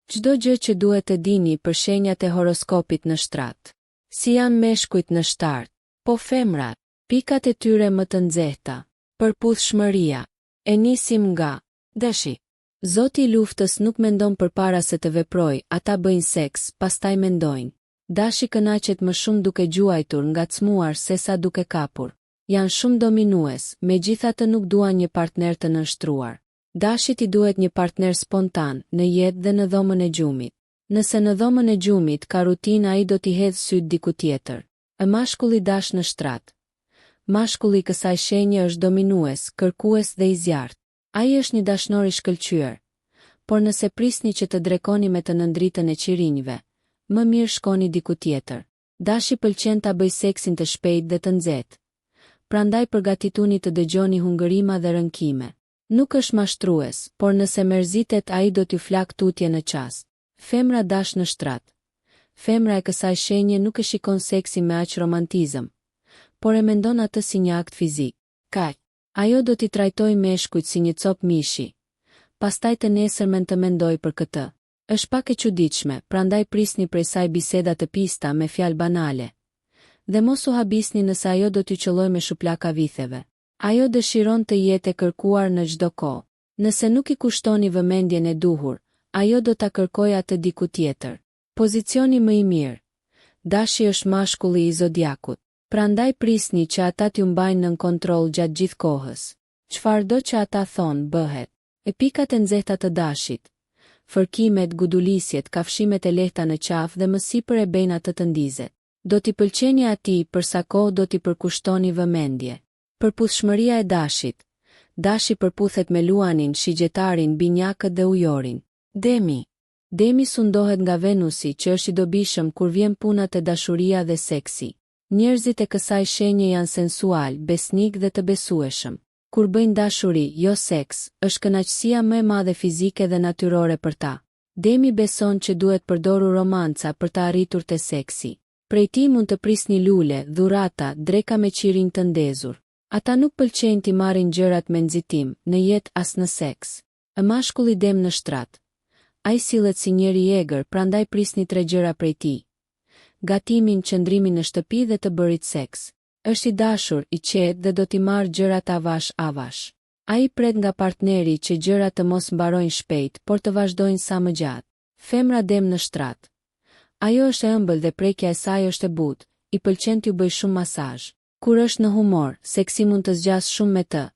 Çdo gjë që duhet të dini për shenjat e horoskopit në shtrat. Si janë meshkujt në shtart? Po femrat, pikat e tyre më të nxehta. Përputhshmëria. E nisim nga dashi. Zoti i luftës nuk mendon përpara se të veprojë, ata bëjnë seks, pastaj mendojnë. Dashi kënaqet më shumë duke gjuajtur, ngacmuar sesa duke kapur. Janë shumë dominues, megjithatë nuk duan një partner të nënshtruar. Dashit i duhet një partner spontan, në jetë dhe në dhomën e gjumit. Nëse në dhomën e gjumit ka rutinë, ai do t'i hedhë syt diku tjetër. E mashkulli dash në shtrat. Mashkulli kësaj shenje është dominues, kërkues dhe i zjarrt. Ai është një dashnor i shkëlqyer. Por nëse prisni që të drekoni me të nëndritën e qirinjve, më mirë shkoni diku tjetër. Dashi pëlqen ta bëj seksin të shpejtë dhe të nxehtë. Prandaj përgatituni të dëgjoni hungërima dhe rënkime. Nuk është mashtrues, por nëse merzitet ai do t'ju flak tutje në qast. Femra dash në shtrat. Femra e kësaj shenje nuk e shikon seksin me aq romantizëm, por e mendon atë si një akt fizik. Kaq. Ajo do t'i trajtoj meshkujt si një copë mishi. Pastaj të nesërmen të mendoj për këtë. Është pak e çuditshme, prandaj prisni prej saj biseda të pista me fjalë banale. Dhe mos u habisni nëse ajo do t'ju qellojë me shuplaka vitheve. Ajo dëshiron të jetë e kërkuar në çdo kohë. Nëse nuk i kushtoni vëmendjen e duhur, ajo do ta kërkojë atë diku tjetër. Pozicioni më i mirë. Dashi është mashkulli i zodiakut. Prandaj prisni që ata t'ju mbajnë nën kontroll gjatë gjithë kohës. Çfarëdo që ata thonë bëhet. E pikat e nxehta të dashit. Fërkimet, gudulisjet, kafshimet e lehta në qafë dhe më sipër e bejnë atë të ndizet. Do t'i pëlqeni atij për sa kohë do t'i përkushtoni vëmendje. Përputhshmëria e dashit. Dashi përputhet me luanin, shigjetarin, binjakët dhe ujorin. Demi. Demi sundohet nga Venusi që është i dobishëm kur vjen puna te dashuria dhe seksi. Njerëzit e kësaj shenje janë sensual, besnik dhe të besueshëm. Kur bëjnë dashuri, jo seks, është kënaqësia më e madhe fizike dhe natyrore për ta. Demi beson që duhet përdoru romanca për të arritur te seksi. Prej tij mund të prisni lule, dhurata, dreka me qirinj të ndezur. Ata nuk pëlqejnë t'i marrin gjërat me nxitim, në jetë as në seks. E mashkulli dem në shtrat. Ai sillet si njeri i egër, prandaj prisni 3 gjëra prej tij. Gatimin, qëndrimin në shtëpi dhe të bërit seks. Është i dashur, i qetë dhe do t'i marrë gjërat avash. Ai pret nga partneri që gjërat të mos mbarojnë shpejt, por të vazhdojnë sa më gjatë. Femra dem në shtrat. Ajo është e ëmbël dhe prekja e saj është e butë, i pëlqen t'ju bëj shumë masazh. Kur është në humor, seksi mund të zgjas shumë me të,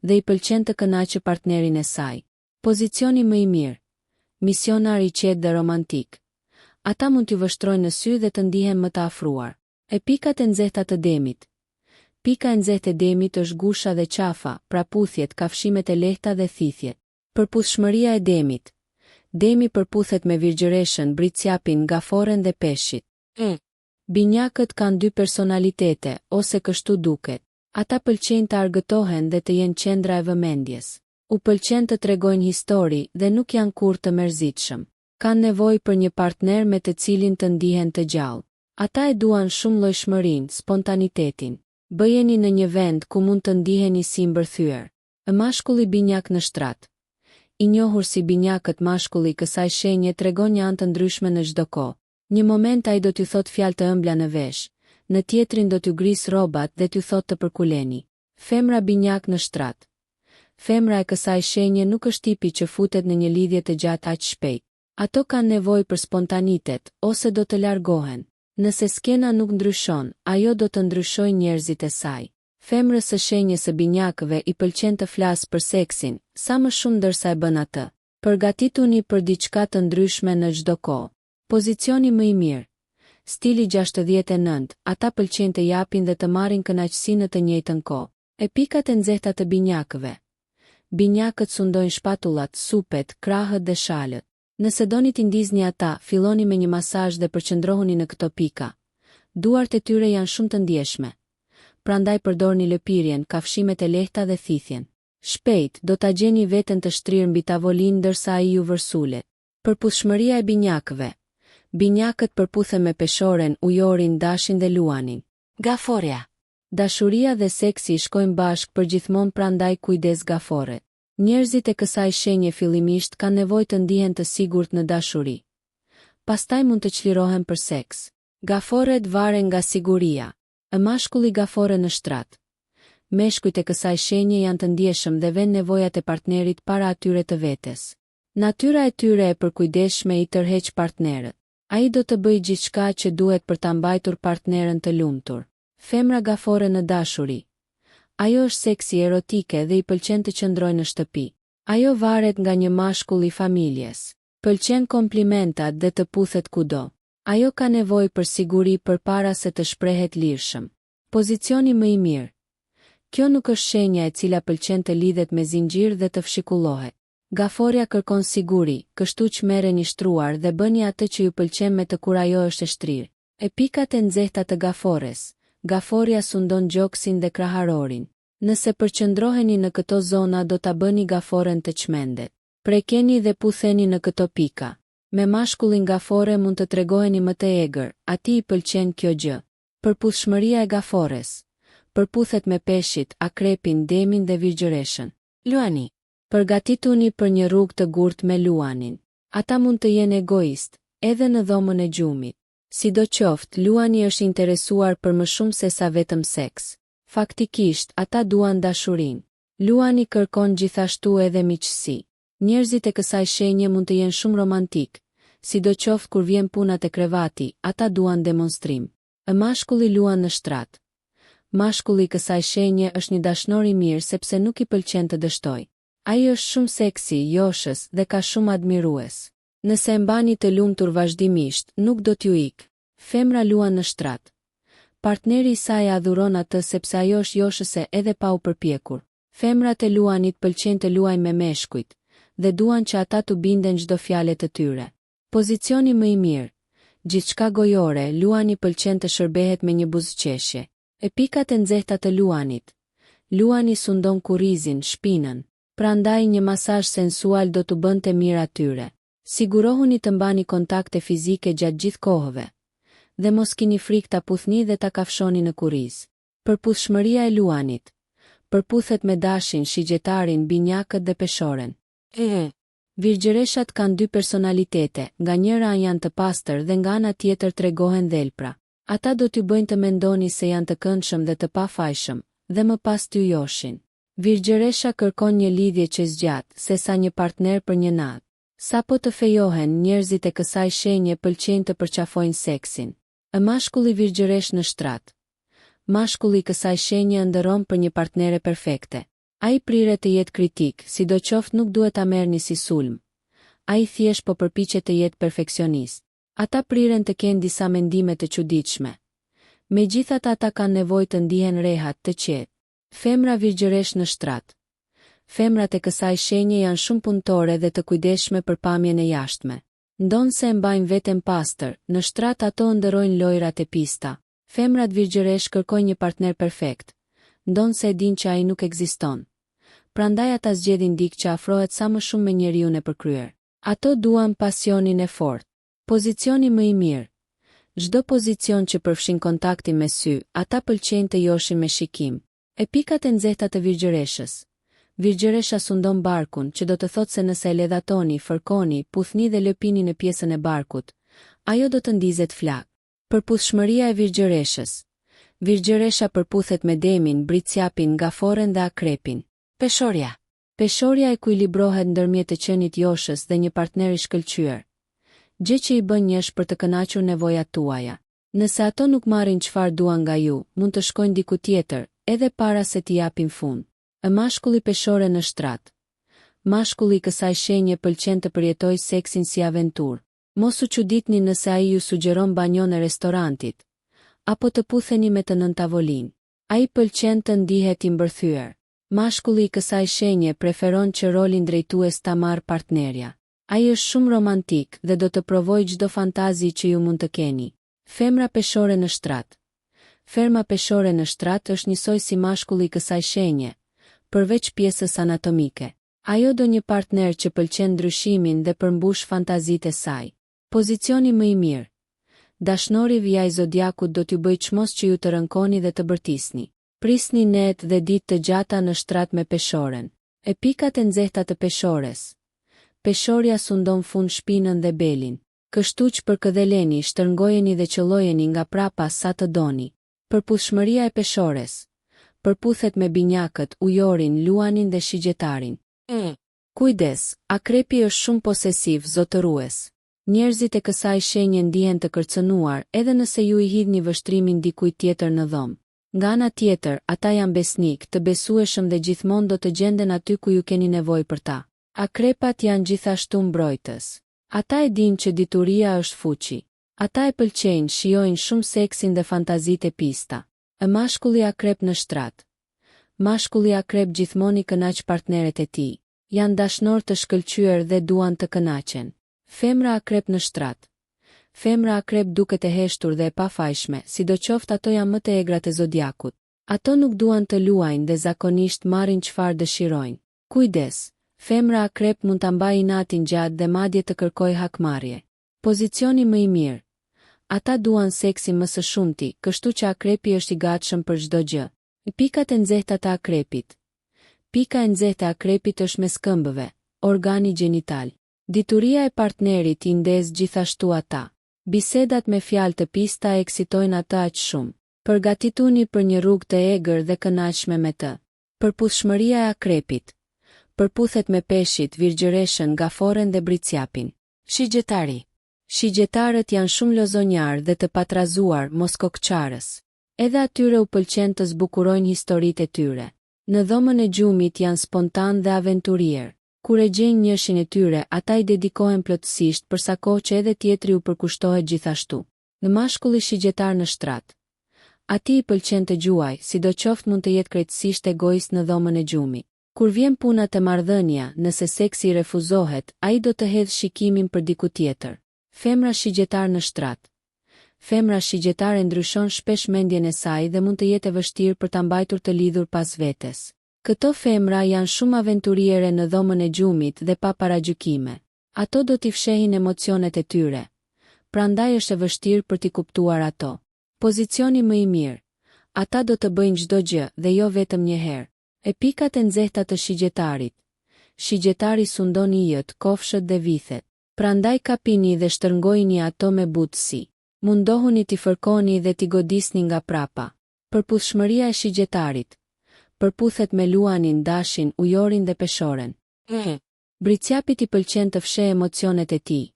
dhe i pëlqen të kënaqë partnerin e saj. Pozicioni më i mirë. Misionar i qetë dhe romantik. Ata mund t'ju vështrojnë në sy dhe të ndihen më të afruar. E pikat e nxehta të demit. Pika e nxehtë e demit është gusha dhe qafa, praputhjet, kafshimet e lehta dhe thithjet. Përputhshmëria e demit. Demi përputhet me virgjëreshën, britsjapin, gaforen dhe peshqit. Binjakët kanë 2 personalitete, ose kështu duket. Ata pëlqejnë të argëtohen dhe të jenë qendra e vëmendjes. U pëlqen të tregojnë histori dhe nuk janë kurrë të mërzitshëm. Kanë nevojë për një partner me të cilin të ndihen të gjallë. Ata e duan shumë llojshmërinë, spontanitetin. Bëjeni në një vend ku mund të ndiheni si mbërthyer. E mashkulli binjak në shtrat. I njohur si binjakët, mashkulli kësaj shenje tregon një anë të ndryshme në çdo kohë. Një moment ai do t'ju thot fjalë të ëmbla në vesh, në tjetrin do t'ju gris rrobat dhe t'ju thot të përkuleni. Femra binjak në shtrat. Femra e kësaj shenje nuk është tipi që futet në një lidhje të gjatë aq shpejt. Ato kanë nevojë për spontanitet, ose do të largohen. Nëse skena nuk ndryshon, ajo do të ndryshojë njerëzit e saj. Femrës së shenjës së binjakëve i pëlqen të flasë për seksin, sa më shumë ndërsa e bën atë. Përgatituni për diçka të ndryshme në çdo kohë. Pozicioni më i mirë. Stili 69, ata pëlqen të japin dhe të marrin kënaqësi në të njëjtën kohë. E pikat e nxehta të binjakëve. Binjakët sundojnë shpatullat, supet, krahët dhe shalët. Nëse doni t'i ndizni ata, filloni me një masazh dhe përqendrohuni në këto pika. Duart e tyre janë shumë të ndjeshme. Prandaj përdorni lëpirjen, kafshimet e lehta dhe thithjen. Shpejt, do ta gjeni veten të shtrirë mbi tavolinë ndërsa ai ju vërsulet. Përputhshmëria e binjakëve. Binjakët përputhen me peshoren, ujorin, dashin dhe luanin. Gaforja. Dashuria dhe seksi shkojnë bashkë përgjithmonë, prandaj kujdes gaforet. Njerëzit e kësaj shenje fillimisht kanë nevojë të ndihen të sigurt në dashuri. Pastaj mund të çlirohen për seks. Gaforet varen nga siguria. E mashkulli gafore në shtrat. Meshkujt e kësaj shenje janë të ndjeshëm dhe vënë nevojat e partnerit para atyre të vetes. Natyra e tyre e përkujdesshme i tërheq partnerët. Ai do të bëjë gjithçka që duhet për ta mbajtur partnerën të lumtur. Femra gafore në dashuri. Ajo është seksi erotike dhe i pëlqen të qëndrojë në shtëpi. Ajo varet nga një mashkull i familjes. Pëlqen komplimentat dhe të puthet kudo. Ajo ka nevojë për siguri përpara se të shprehet lirshëm. Pozicioni më i mirë. Kjo nuk është shenja e cila pëlqen të lidhet me zinxhir dhe të fshikullohet. Gaforja kërkon siguri, kështu që merreni shtruar dhe bëni atë që ju pëlqen me të kur ajo është e shtrirë. E pikat e nxehta të gafores. Gaforja sundon gjoksin dhe kraharorin. Nëse përqendroheni në këto zona do ta bëni gaforen të çmendet. Prekeni dhe putheni në këto pika. Me mashkullin gafore mund të tregoheni më të egër, atij i pëlqen kjo gjë. Përputhshmëria e gafores. Përputhet me peshqit, akrepin, demin dhe virgjëreshën. Luani. Përgatituni për një rrugë të gurtë me luanin. Ata mund të jenë egoist, edhe në dhomën e gjumit. Sidoqoftë, luani është interesuar për më shumë se sa vetëm seks. Faktikisht, ata duan dashurinë. Luani kërkon gjithashtu edhe miqësi. Njerëzit e kësaj shenje mund të jenë shumë romantik, sidoqoftë kur vjen puna te krevati, ata duan demonstrim. E mashkulli luan në shtrat. Mashkulli i kësaj shenje është një dashnor i mirë sepse nuk i pëlqen të dështoj. Ai është shumë seksi, joshës dhe ka shumë admirues. Nëse e mbani të lumtur vazhdimisht, nuk do t'ju ikë. Femra luan në shtrat. Partneri i saj adhuron atë sepse ajo është joshëse edhe pa u përpjekur. Femrat e luanit pëlqejnë të luajnë me meshkujt dhe duan që ata të binden çdo fjalë të tyre. Pozicioni më i mirë. Gjithçka gojore, luani pëlqen të shërbehet me një buzëqeshje. E pikat e nxehta të luanit. Luani sundon kurrizin, shpinën. Prandaj një masazh sensual do t'u bënte mirë atyre. Sigurohuni të mbani kontakte fizike gjatë gjithë kohëve. Dhe mos kini frikë ta puthni dhe ta kafshoni në kurriz. Përputhshmëria e luanit. Përputhet me dashin, shigjetarin, binjakët dhe peshoren. Virgjëreshat kanë dy personalitete, nga njëra janë të pastër dhe nga ana tjetër tregohen dhelpra. Ata do t'ju bëjnë të mendoni se janë të këndshëm dhe të pafajshëm, dhe më pas t'ju joshin. Virgjëresha kërkon një lidhje që zgjat, sesa një partner për një natë. Sa po të fejohen, njerëzit e kësaj shenje pëlqejnë të përqafojnë seksin. E mashkulli virgjëresh në shtrat. Mashkulli i kësaj shenje ndëron për një partnere perfekte. Ai priret të jetë kritik, sidoqoftë nuk duhet ta merrni si sulm. Ai thjesht po përpiqet të jetë perfeksionist. Ata priren të kenë disa mendime të çuditshme. Megjithatë ata kanë nevojë të ndihen rehat, të qetë. Femra virgjëresh në shtrat. Femrat e kësaj shenje janë shumë punëtore dhe të kujdesshme për pamjen e jashtme. Ndonse e mbajnë veten pastër, në shtrat ato ndërrojnë lojrat e pista. Femrat virgjëresh kërkojnë një partner perfekt. Ndonse e dinë që ai nuk ekziston. Prandaj ata zgjedhin dikë që afrohet sa më shumë me njeriun e përkryer. Ato duan pasionin e fortë. Pozicioni më i mirë. Çdo pozicion që përfshin kontaktin me sy, ata pëlqejnë të joshin me shikim. E pikat e nxehta të virgjëreshës. Virgjëresha sundon barkun, që do të thotë se nëse e ledhatoni, fërkoni, puthni dhe lëpini në pjesën e barkut, ajo do të ndizet flak. Përputhshmëria e virgjëreshës. Virgjëresha përputhet me demin, bricjapin, gaforen dhe akrepin. Peshorja. Peshorja ekuilibrohet ndërmjet të qenit joshës dhe një partner i shkëlqyer. Gjë që i bën njësh për të kënaqur nevojat tuaja. Nëse ato nuk marrin çfarë duan nga ju, mund të shkojnë diku tjetër, edhe para se t'i japin fund. E mashkulli peshore në shtrat. Mashkulli i kësaj shenje pëlqen të përjetojë seksin si aventurë. Mos u çuditni nëse ai ju sugjeron banjon e restorantit, apo të putheni me të nën tavolinë. Ai pëlqen të ndihet i mbërthyer. Mashkulli i kësaj shenje preferon që rolin drejtues ta marrë partnerja. Ai është shumë romantik dhe do të provojë çdo fantazi që ju mund të keni. Femra peshore në shtrat. Femra peshore në shtrat është njësoj si mashkulli i kësaj shenje, përveç pjesës anatomike. Ajo do një partner që pëlqen ndryshimin dhe përmbush fantazitë e saj. Pozicioni më i mirë. Dashnori vijaj zodiakut do t'ju bëjë çmos që ju të rënkoni dhe të bërtisni. Prisni net dhe ditë të gjata në shtrat me peshoren. E pikat e nxehta të peshores. Peshorja sundon fund shpinën dhe belin. Kështu që përkëdheleni, shtërngojeni dhe qëllojeni nga prapa sa të doni. Përputhshmëria e peshores. Përputhet me binjakët, ujorin, luanin dhe shigjetarin. Kujdes, akrepi është shumë posesiv, zotërues. Njerëzit e kësaj shenje ndihen të kërcënuar edhe nëse ju i hidhni vështrimin dikujt tjetër në dhomë. Nga ana tjetër, ata janë besnik, të besueshëm dhe gjithmonë do të gjenden aty ku ju keni nevojë për ta. Akrepat janë gjithashtu mbrojtës. Ata e dinë që dituria është fuqi. Ata e pëlqejnë, shijojnë shumë seksin dhe fantazitë e pista. E mashkulli akrep në shtrat. Mashkulli akrep gjithmonë i kënaq partneret e tij. Janë dashnor të shkëlqyer dhe duan të kënaqen. Femra akrep në shtrat. Femra akrep duket e heshtur dhe e pafajshme, sidoqoftë ato janë më të egrat e zodiakut. Ato nuk duan të luajnë dhe zakonisht marrin çfarë dëshirojnë. Kujdes, femra akrep mund ta mbajë inatin gjatë dhe madje të kërkojë hakmarrje. Pozicioni më i mirë. Ata duan seksin më së shumti, kështu që akrepi është i gatshëm për çdo gjë. Pikat e nxehta të akrepit. Pika e nxehtë e akrepit është mes këmbëve, organi gjenital. Dituria e partnerit i ndez gjithashtu ata. Bisedat me fjalë të pista e eksitojnë ata aq shumë. Përgatituni për një rrugë të egër dhe kënaqshme me të. Përputhshmëria e akrepit. Përputhet me peshit, virgjëreshën, gaforen dhe bricjapin. Shigjetari. Shigjetarët janë shumë lozonjar dhe të patrazuar, mos kokçarës. Edhe atyre u pëlqen të zbukurojnë historitë e tyre. Në dhomën e gjumit janë spontan dhe aventurier. Kur e gjejnë njëshin e tyre, ata i dedikohen plotësisht për sa kohë që edhe tjetri u përkushtohet gjithashtu. Në mashkulli shigjetar në shtrat. Ati i pëlqen të gjuaj, sidoqoftë mund të jetë krejtësisht egoist në dhomën e gjumit. Kur vjen puna te marrëdhënia, nëse seksi refuzohet, ai do të hedhë shikimin për diku tjetër. Femra shigjetar në shtrat. Femra shigjetare ndryshon shpesh mendjen e saj dhe mund të jetë e vështirë për ta mbajtur të lidhur pas vetes. Këto femra janë shumë aventuriere në dhomën e gjumit dhe pa paragjykime. Ato do t'i fshehin emocionet e tyre. Prandaj është e vështirë për t'i kuptuar ato. Pozicioni më i mirë. Ata do të bëjnë çdo gjë dhe jo vetëm një herë. E pikat e nxehta të shigjetarit. Shigjetari sundon ijët, kofshët dhe vithet. Prandaj kapini dhe shtërngojini ato me butësi. Mundohuni t'i fërkoni dhe t'i godisni nga prapa. Përputhshmëria e shigjetarit. Përputhet me luanin, dashin, ujorin dhe peshoren. Bricjapit i pëlqen të fshehë emocionet e tij.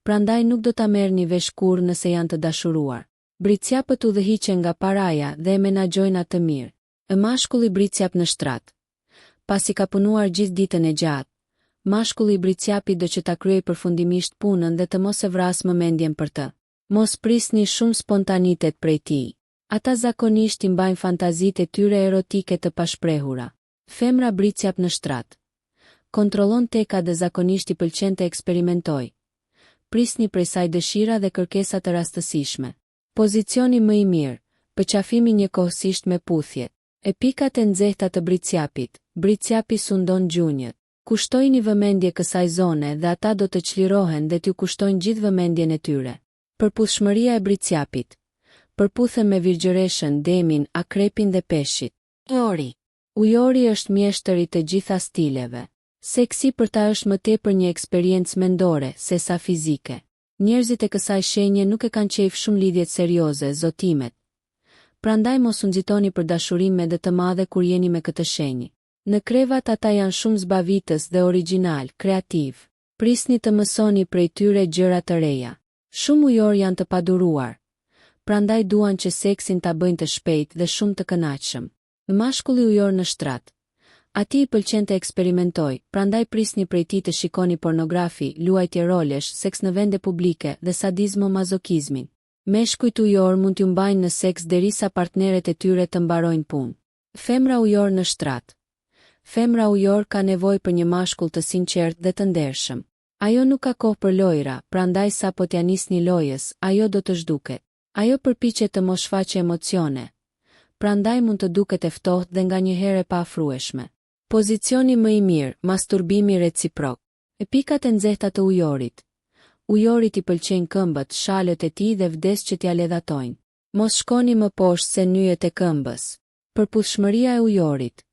Prandaj nuk do ta merrni vesh kurrë nëse janë të dashuruar. Bricjapët udhëhiqen nga paraja dhe e menaxhojnë atë mirë. E mashkulli bricjap në shtrat. Pasi ka punuar gjithë ditën e gjatë, mashkulli i bricjapit do që ta kryej përfundimisht punën dhe të mos e vrasë më mendjen për të. Mos prisni shumë spontanitet prej tij. Ata zakonisht i mbajnë fantazitë e tyre erotike të pashprehura. Femra bricjap në shtrat. Kontrollon teka dhe zakonisht i pëlqen të eksperimentojë. Prisni prej saj dëshira dhe kërkesa të rastësishme. Pozicioni më i mirë, pëqafimi njëkohësisht me puthjet. E pikat e nxehta të bricjapit. Bricjapi sundon gjunjët. Kushtojini vëmendje kësaj zone dhe ata do të çlirohen dhe t'ju kushtojnë gjithë vëmendjen e tyre. Përputhshmëria e bricjapit. Përputhen me virgjëreshën, demin, akrepin dhe peshit. Ujori. Ujori është mjeshtër i të gjitha stileve. Seksi për ta është më tepër një eksperiencë mendore se sa fizike. Njerëzit e kësaj shenje nuk e kanë qejf shumë lidhjet serioze, zotimet. Prandaj mos u nxitoni për dashurim me dë të madhe kur jeni me këtë shenjë. Në krevat ata janë shumë zbavitës dhe origjinal, kreativ. Prisni të mësoni prej tyre gjëra të reja. Shumë ujor janë të paduruar. Prandaj duan që seksin ta bëjnë të shpejt dhe shumë të kënaqshëm. Mashkulli ujor në shtrat. Ati i pëlqen të eksperimentoj, prandaj prisni prej tij të shikoni pornografi, luajtje rolesh, seks në vende publike dhe sadizmo-mazokizmin. Meshkujt ujor mund t'ju mbajnë në seks derisa partneret e tyre të mbarojnë punë. Femra ujor në shtrat. Femra ujor ka nevojë për një mashkull të sinqert dhe të ndershëm. Ajo nuk ka kohë për lojra, prandaj sapo t'ja nisni lojës, ajo do të zhduket. Ajo përpiqet të mos shfaqe emocione. Prandaj mund të duket e ftohtë dhe nganjëherë e paafrueshme. Pozicioni më i mirë, masturbimi reciprok. E pikat e nxehta të ujorit. Ujorit i pëlqejnë këmbët, shalët e tij dhe vdes që t'ja ledhatojnë. Mos shkoni më poshtë se nyjet e këmbës. Përputhshmëria e ujorit.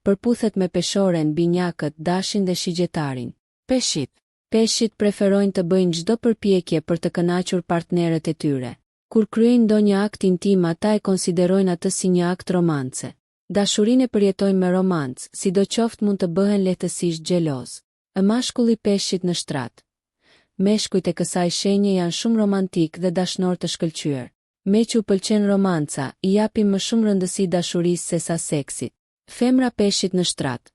përputhet me peshoren, binjakët, dashin dhe shigjetarin. Peshqit. Peshqit preferojnë të bëjnë çdo përpjekje për të kënaqur partnerët e tyre. Kur kryejnë ndonjë akt intim, ata e konsiderojnë atë si një akt romance. Dashurinë e përjetojnë me romancë, sidoqoftë mund të bëhen lehtësisht xheloz. Mashkulli peshqit në shtrat. Meshkujt e kësaj shenje janë shumë romantik dhe dashnor të shkëlqyer. Mequ pëlqen romanca, i japim më shumë rëndësi dashurisë se sa seksit. Femra peshqit në shtrat.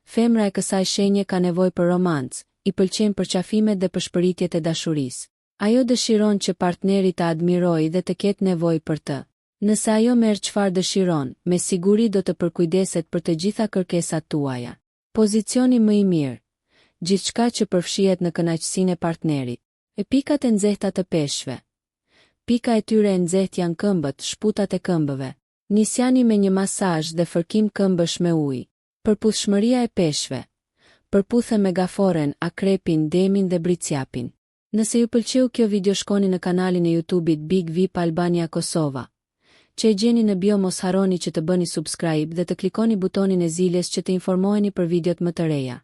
Femra e kësaj shenje ka nevojë për romancë, i pëlqen përqafimet dhe përshpëritjet e dashurisë. Ajo dëshiron që partneri ta admirojë dhe të ketë nevojë për të. Nëse ajo merr çfarë dëshiron, me siguri do të përkujdeset për të gjitha kërkesat tuaja. Pozicioni më i mirë. Gjithçka që përfshihet në kënaqësinë e partnerit. Pikat e nxehta të peshqve. Pika e tyre e nxehtë janë këmbët, shputat e këmbëve. Nisjani me një masazh dhe fërkim këmbësh me ujë. Përputhshmëria e peshqve. Përputhe me gaforen, akrepin, demin dhe bricjapin. Nëse ju pëlqeu kjo video, shkoni në kanalin e YouTube-it Big VIP Albania Kosova. Që e gjeni në bio, mos harroni që të bëni subscribe dhe të klikoni butonin e ziljes që të informoheni për videot më të reja.